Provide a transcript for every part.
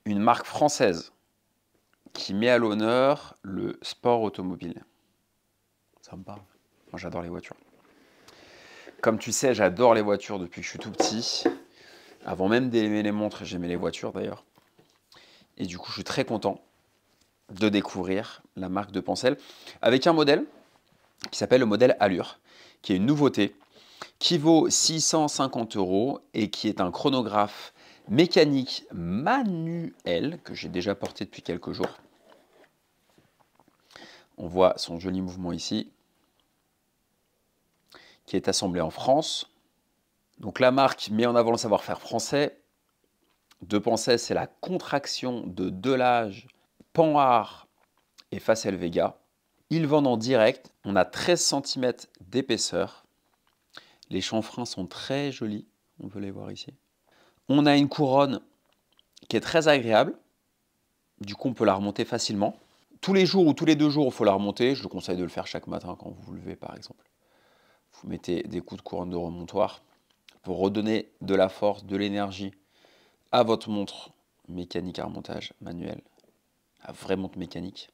une marque française qui met à l'honneur le sport automobile. Ça me parle. Moi, j'adore les voitures. Comme tu sais, j'adore les voitures depuis que je suis tout petit. Avant même d'aimer les montres, j'aimais les voitures d'ailleurs. Et du coup, je suis très content de découvrir la marque de Pensel avec un modèle qui s'appelle le modèle Allure, qui est une nouveauté, qui vaut 650 € et qui est un chronographe mécanique manuel que j'ai déjà porté depuis quelques jours. On voit son joli mouvement ici, qui est assemblé en France. Donc la marque met en avant le savoir-faire français. De Pensel, c'est la contraction de Delage, Panhard et Facel Vega. Ils vendent en direct. On a 13 cm d'épaisseur. Les chanfreins sont très jolis. On peut les voir ici. On a une couronne qui est très agréable. Du coup, on peut la remonter facilement. Tous les jours ou tous les 2 jours, il faut la remonter. Je vous conseille de le faire chaque matin quand vous vous levez, par exemple. Vous mettez des coups de couronne de remontoir pour redonner de la force, de l'énergie à votre montre mécanique à remontage manuel, à vraie montre mécanique.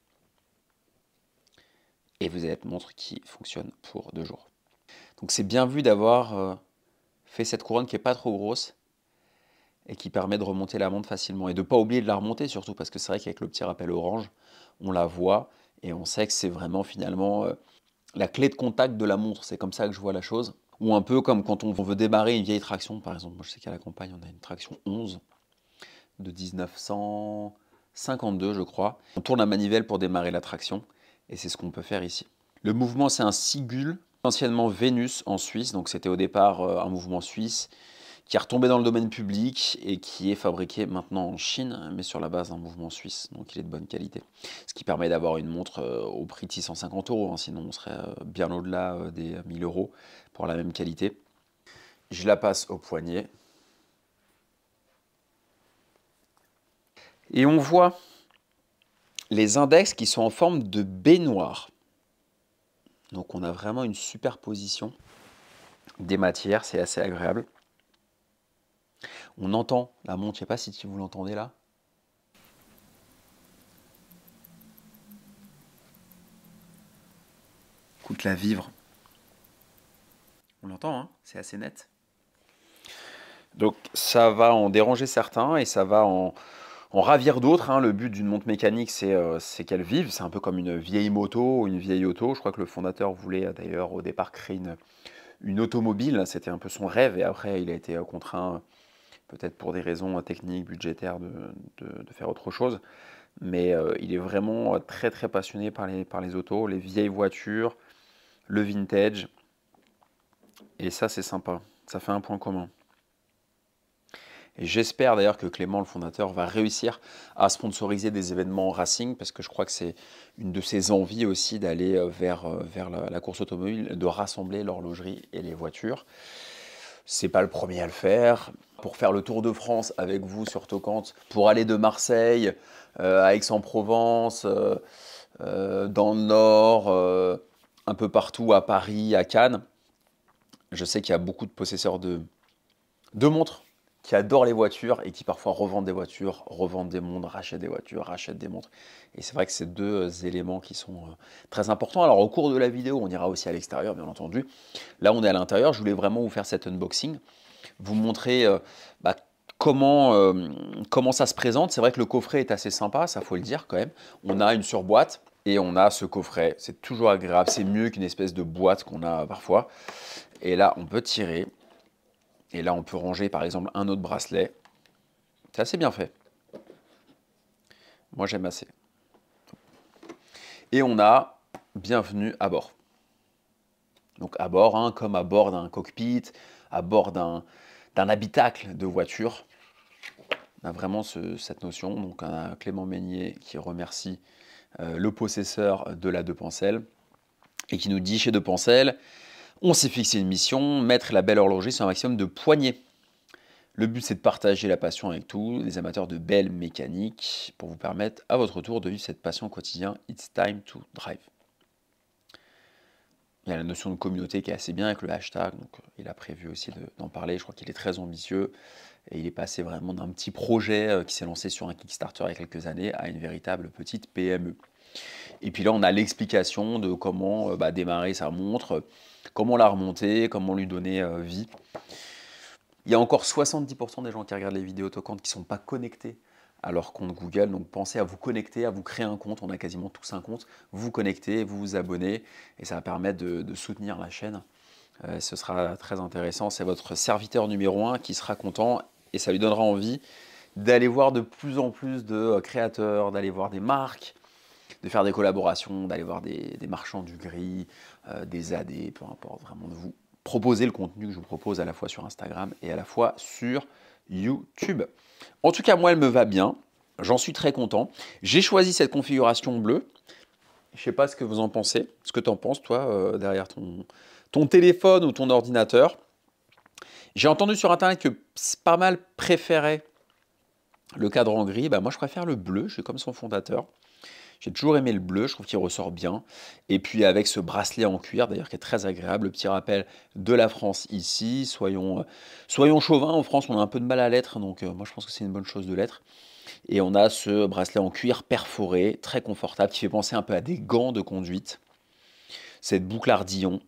Et vous avez une montre qui fonctionne pour 2 jours. Donc c'est bien vu d'avoir fait cette couronne qui n'est pas trop grosse et qui permet de remonter la montre facilement. Et de ne pas oublier de la remonter surtout, parce que c'est vrai qu'avec le petit rappel orange, on la voit et on sait que c'est vraiment finalement la clé de contact de la montre. C'est comme ça que je vois la chose. Ou un peu comme quand on veut démarrer une vieille traction, par exemple. Moi je sais qu'à la campagne, on a une traction 11 de 1952, je crois. On tourne la manivelle pour démarrer la traction et c'est ce qu'on peut faire ici. Le mouvement, c'est un Sigul, anciennement Vénus en Suisse. Donc c'était au départ un mouvement suisse qui est retombé dans le domaine public et qui est fabriqué maintenant en Chine, mais sur la base d'un mouvement suisse, donc il est de bonne qualité. Ce qui permet d'avoir une montre au prix de 650 €, hein, sinon on serait bien au-delà des 1000 € pour la même qualité. Je la passe au poignet. Et on voit les index qui sont en forme de baignoire. Donc on a vraiment une superposition des matières, c'est assez agréable. On entend la montre, je ne sais pas si vous l'entendez là. Écoute la vivre. On l'entend, hein, c'est assez net. Donc ça va en déranger certains et ça va en ravir d'autres, hein. Le but d'une montre mécanique, c'est qu'elle vive. C'est un peu comme une vieille moto ou une vieille auto. Je crois que le fondateur voulait d'ailleurs au départ créer une automobile. C'était un peu son rêve et après il a été contraint, peut-être pour des raisons techniques, budgétaires, de faire autre chose. Mais il est vraiment très très passionné par les autos, les vieilles voitures, le vintage. Et ça c'est sympa, ça fait un point commun. Et j'espère d'ailleurs que Clément, le fondateur, va réussir à sponsoriser des événements racing, parce que je crois que c'est une de ses envies aussi d'aller vers la course automobile, de rassembler l'horlogerie et les voitures. C'est pas le premier à le faire. Pour faire le Tour de France avec vous sur Tocante, pour aller de Marseille à Aix-en-Provence, dans le Nord, un peu partout, à Paris, à Cannes, je sais qu'il y a beaucoup de possesseurs de montres qui adorent les voitures et qui parfois revendent des voitures, revendent des montres, rachètent des voitures, rachètent des montres. Et c'est vrai que c'est deux éléments qui sont très importants. Alors au cours de la vidéo, on ira aussi à l'extérieur, bien entendu. Là, on est à l'intérieur. Je voulais vraiment vous faire cet unboxing, vous montrer comment ça se présente. C'est vrai que le coffret est assez sympa, ça faut le dire quand même. On a une surboîte et on a ce coffret. C'est toujours agréable, c'est mieux qu'une espèce de boîte qu'on a parfois. Et là, on peut tirer. Et là, on peut ranger, par exemple, un autre bracelet. C'est assez bien fait. Moi, j'aime assez. Et on a bienvenue à bord. Donc à bord, hein, comme à bord d'un cockpit, à bord d'un habitacle de voiture. On a vraiment cette notion. Donc on a Clément Meignier qui remercie le possesseur de la De Pensel et qui nous dit chez De Pensel, on s'est fixé une mission, mettre la belle horlogerie sur un maximum de poignées. Le but, c'est de partager la passion avec tous les amateurs de belles mécaniques pour vous permettre à votre tour de vivre cette passion au quotidien. It's time to drive. Il y a la notion de communauté qui est assez bien avec le hashtag, donc il a prévu aussi d'en parler. Je crois qu'il est très ambitieux Et il est passé vraiment d'un petit projet qui s'est lancé sur un Kickstarter il y a quelques années à une véritable petite PME. Et puis là, on a l'explication de comment démarrer sa montre, comment la remonter, comment lui donner vie. Il y a encore 70% des gens qui regardent les vidéos toquantes qui ne sont pas connectés à leur compte Google. Donc pensez à vous connecter, à vous créer un compte. On a quasiment tous un compte. Vous vous connectez, vous vous abonnez et ça va permettre de soutenir la chaîne. Ce sera très intéressant. C'est votre serviteur numéro 1 qui sera content et ça lui donnera envie d'aller voir de plus en plus de créateurs, d'aller voir des marques, de faire des collaborations, d'aller voir des marchands du gris, des AD, peu importe, vraiment de vous proposer le contenu que je vous propose à la fois sur Instagram et à la fois sur YouTube. En tout cas, moi, elle me va bien. J'en suis très content. J'ai choisi cette configuration bleue. Je ne sais pas ce que vous en pensez. Ce que tu en penses, toi, derrière ton téléphone ou ton ordinateur. J'ai entendu sur Internet que pas mal préférait le cadran gris. Moi, je préfère le bleu. Je suis comme son fondateur. J'ai toujours aimé le bleu, je trouve qu'il ressort bien. Et puis avec ce bracelet en cuir, d'ailleurs, qui est très agréable, le petit rappel de la France ici. Soyons chauvins, en France, on a un peu de mal à l'être, donc moi je pense que c'est une bonne chose de l'être. Et on a ce bracelet en cuir perforé, très confortable, qui fait penser un peu à des gants de conduite. Cette boucle ardillon,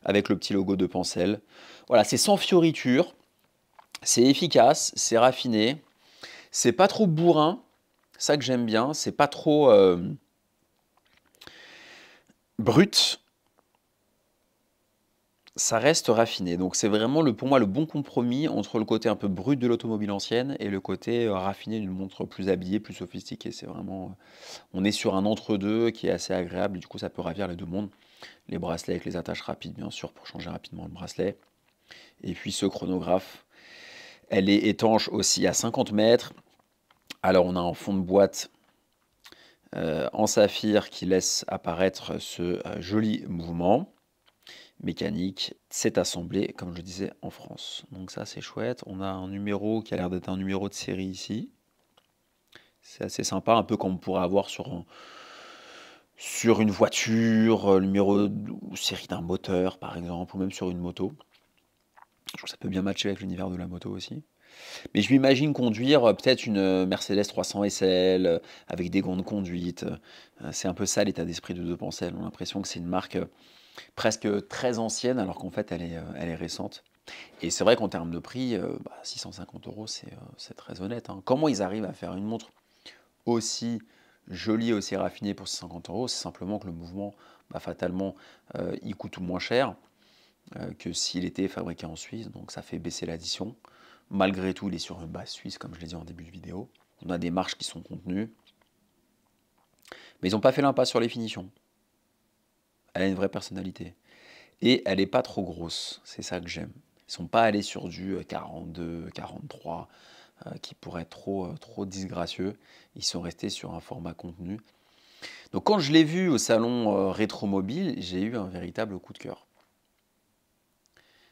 avec le petit logo de Pencel. Voilà, c'est sans fioriture, c'est efficace, c'est raffiné, c'est pas trop bourrin. Ça que j'aime bien, c'est pas trop brut, ça reste raffiné. Donc c'est vraiment pour moi le bon compromis entre le côté un peu brut de l'automobile ancienne et le côté raffiné d'une montre plus habillée, plus sophistiquée. C'est vraiment, on est sur un entre-deux qui est assez agréable. Du coup, ça peut ravir les deux mondes. Les bracelets avec les attaches rapides, bien sûr, pour changer rapidement le bracelet. Et puis ce chronographe, elle est étanche aussi à 50 mètres. Alors on a en fond de boîte en saphir qui laisse apparaître ce joli mouvement mécanique. C'est assemblé, comme je disais, en France. Donc ça, c'est chouette. On a un numéro qui a l'air d'être un numéro de série ici. C'est assez sympa, un peu comme on pourrait avoir sur une voiture, le numéro ou série d'un moteur, par exemple, ou même sur une moto. Je trouve que ça peut bien matcher avec l'univers de la moto aussi. Mais je m'imagine conduire peut-être une Mercedes 300 SL avec des gants de conduite. C'est un peu ça l'état d'esprit de Pencel. On a l'impression que c'est une marque presque très ancienne alors qu'en fait elle est récente. Et c'est vrai qu'en termes de prix, 650 €, c'est très honnête. Comment ils arrivent à faire une montre aussi jolie, aussi raffinée pour 650 €? C'est simplement que le mouvement, fatalement, il coûte moins cher que s'il était fabriqué en Suisse. Donc ça fait baisser l'addition. Malgré tout, il est sur une base suisse, comme je l'ai dit en début de vidéo. On a des marges qui sont contenues. Mais ils n'ont pas fait l'impasse sur les finitions. Elle a une vraie personnalité. Et elle n'est pas trop grosse. C'est ça que j'aime. Ils ne sont pas allés sur du 42, 43, qui pourrait être trop disgracieux. Ils sont restés sur un format contenu. Donc quand je l'ai vu au salon Rétromobile, j'ai eu un véritable coup de cœur.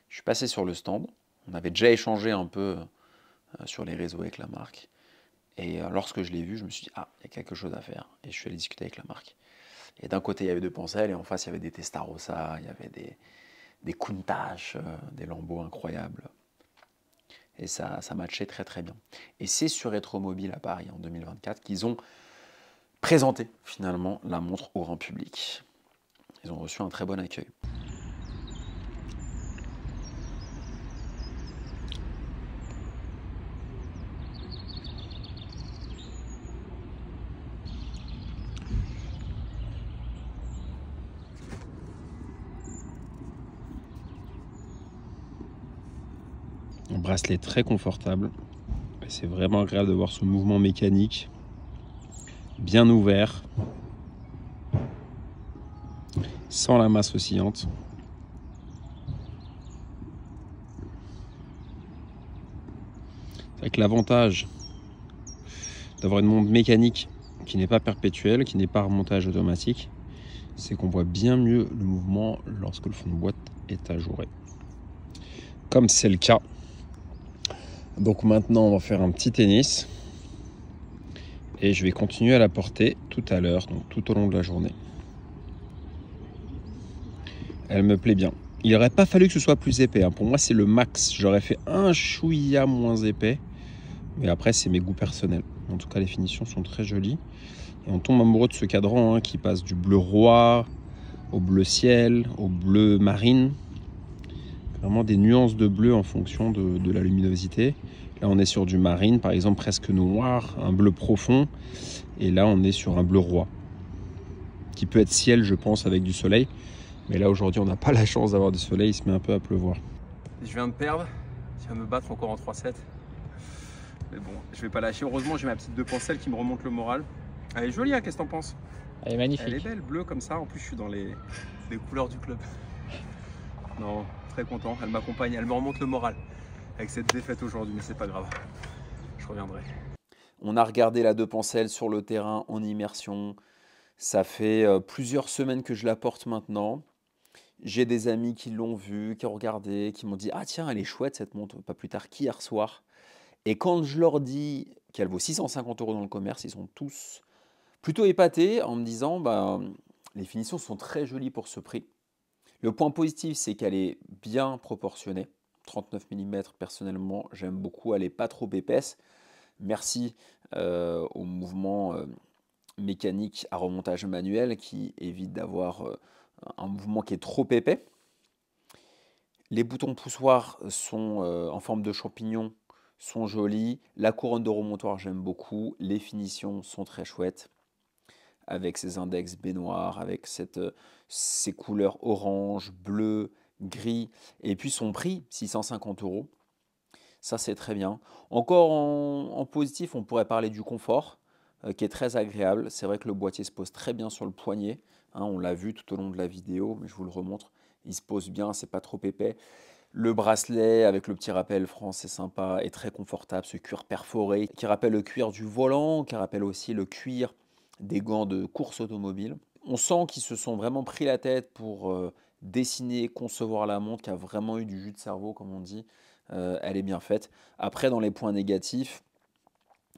Je suis passé sur le stand. On avait déjà échangé un peu sur les réseaux avec la marque. Et lorsque je l'ai vu, je me suis dit, il y a quelque chose à faire. Et je suis allé discuter avec la marque. Et d'un côté, il y avait deux Pencel, et en face, il y avait des Testarossa, il y avait des Countach, des lambeaux incroyables. Et ça matchait très très bien. Et c'est sur Rétromobile à Paris en 2024 qu'ils ont présenté finalement la montre au grand public. Ils ont reçu un très bon accueil. Un bracelet très confortable. C'est vraiment agréable de voir ce mouvement mécanique bien ouvert, sans la masse oscillante. Avec l'avantage d'avoir une montre mécanique qui n'est pas perpétuelle, qui n'est pas remontage automatique, c'est qu'on voit bien mieux le mouvement lorsque le fond de boîte est ajouré. Comme c'est le cas. Donc maintenant, on va faire un petit tennis. Et je vais continuer à la porter tout à l'heure, donc tout au long de la journée. Elle me plaît bien. Il n'aurait pas fallu que ce soit plus épais, hein. Pour moi, c'est le max. J'aurais fait un chouïa moins épais. Mais après, c'est mes goûts personnels. En tout cas, les finitions sont très jolies. Et on tombe amoureux de ce cadran hein, qui passe du bleu roi au bleu ciel, au bleu marine. Vraiment des nuances de bleu en fonction de la luminosité. Là, on est sur du marine, par exemple, presque noir, un bleu profond. Et là, on est sur un bleu roi, qui peut être ciel, je pense, avec du soleil. Mais là, aujourd'hui, on n'a pas la chance d'avoir du soleil. Il se met un peu à pleuvoir. Je viens de perdre. Je viens de me battre encore en 3-7. Mais bon, je vais pas lâcher. Heureusement, j'ai ma petite deux penselles qui me remonte le moral. Elle est jolie, hein, qu'est-ce que t'en penses? Elle est magnifique. Elle est belle, bleue comme ça. En plus, je suis dans les couleurs du club. Non, très content. Elle m'accompagne, elle me remonte le moral avec cette défaite aujourd'hui, mais c'est pas grave. Je reviendrai. On a regardé la deux penselles sur le terrain en immersion. Ça fait plusieurs semaines que je la porte maintenant. J'ai des amis qui l'ont vue, qui ont regardé, qui m'ont dit « Ah tiens, elle est chouette cette montre », pas plus tard qu'hier soir. Et quand je leur dis qu'elle vaut 650 € dans le commerce, ils sont tous plutôt épatés en me disant bah, « Les finitions sont très jolies pour ce prix ». Le point positif, c'est qu'elle est bien proportionnée. 39 mm, personnellement, j'aime beaucoup. Elle n'est pas trop épaisse. Merci au mouvement mécanique à remontage manuel qui évite d'avoir un mouvement qui est trop épais. Les boutons poussoirs sont en forme de champignon, sont jolis. La couronne de remontoir, j'aime beaucoup. Les finitions sont très chouettes. Avec ses index baignoire, avec ces couleurs orange, bleu, gris. Et puis son prix, 650 €. Ça, c'est très bien. Encore en positif, on pourrait parler du confort, qui est très agréable. C'est vrai que le boîtier se pose très bien sur le poignet. Hein, on l'a vu tout au long de la vidéo, mais je vous le remontre. Il se pose bien, c'est pas trop épais. Le bracelet avec le petit rappel France, c'est sympa et très confortable. Ce cuir perforé qui rappelle le cuir du volant, qui rappelle aussi le cuir des gants de course automobile. On sent qu'ils se sont vraiment pris la tête pour dessiner, concevoir la montre, qui a vraiment eu du jus de cerveau, comme on dit. Elle est bien faite. Après, dans les points négatifs,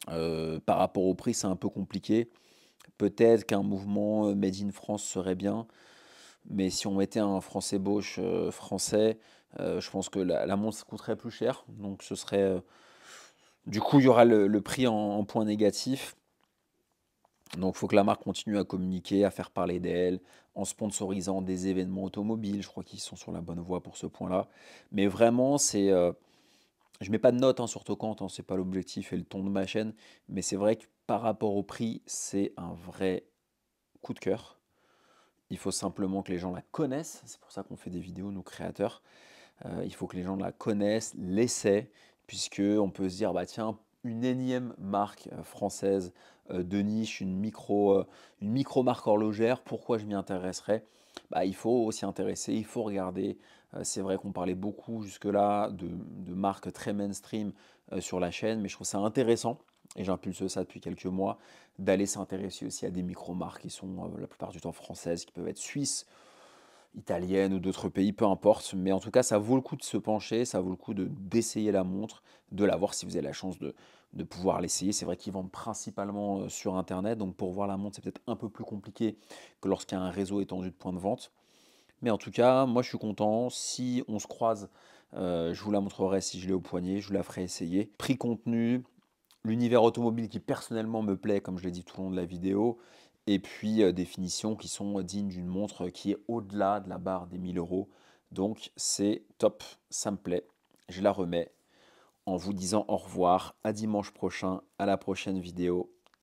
par rapport au prix, c'est un peu compliqué. Peut-être qu'un mouvement Made in France serait bien, mais si on mettait un français Bosch français, je pense que la montre coûterait plus cher. Donc ce serait... du coup, il y aura le prix en points négatifs. Donc il faut que la marque continue à communiquer, à faire parler d'elle, en sponsorisant des événements automobiles. Je crois qu'ils sont sur la bonne voie pour ce point-là. Mais vraiment, c'est... je mets pas de note hein, sur Tocante, hein, c'est pas l'objectif et le ton de ma chaîne, mais c'est vrai que par rapport au prix, c'est un vrai coup de cœur. Il faut simplement que les gens la connaissent, c'est pour ça qu'on fait des vidéos, nous créateurs. Il faut que les gens la connaissent, l'essaient, puisque on peut se dire, bah tiens, une énième marque française de niche, une micro-marque horlogère, pourquoi je m'y intéresserais? Bah, il faut s'y intéresser, il faut regarder. C'est vrai qu'on parlait beaucoup jusque-là de marques très mainstream sur la chaîne, mais je trouve ça intéressant, et j'impulse ça depuis quelques mois, d'aller s'intéresser aussi à des micro-marques qui sont la plupart du temps françaises, qui peuvent être suisses, italiennes ou d'autres pays, peu importe. Mais en tout cas, ça vaut le coup de se pencher, ça vaut le coup d'essayer la montre, de la voir si vous avez la chance de pouvoir l'essayer. C'est vrai qu'ils vendent principalement sur Internet, donc pour voir la montre, c'est peut-être un peu plus compliqué que lorsqu'il y a un réseau étendu de points de vente. Mais en tout cas, moi je suis content. Si on se croise, je vous la montrerai si je l'ai au poignet, je vous la ferai essayer. Prix contenu, l'univers automobile qui personnellement me plaît, comme je l'ai dit tout au long de la vidéo, et puis des finitions qui sont dignes d'une montre qui est au-delà de la barre des 1000 €. Donc c'est top, ça me plaît. Je la remets en vous disant au revoir, à dimanche prochain, à la prochaine vidéo.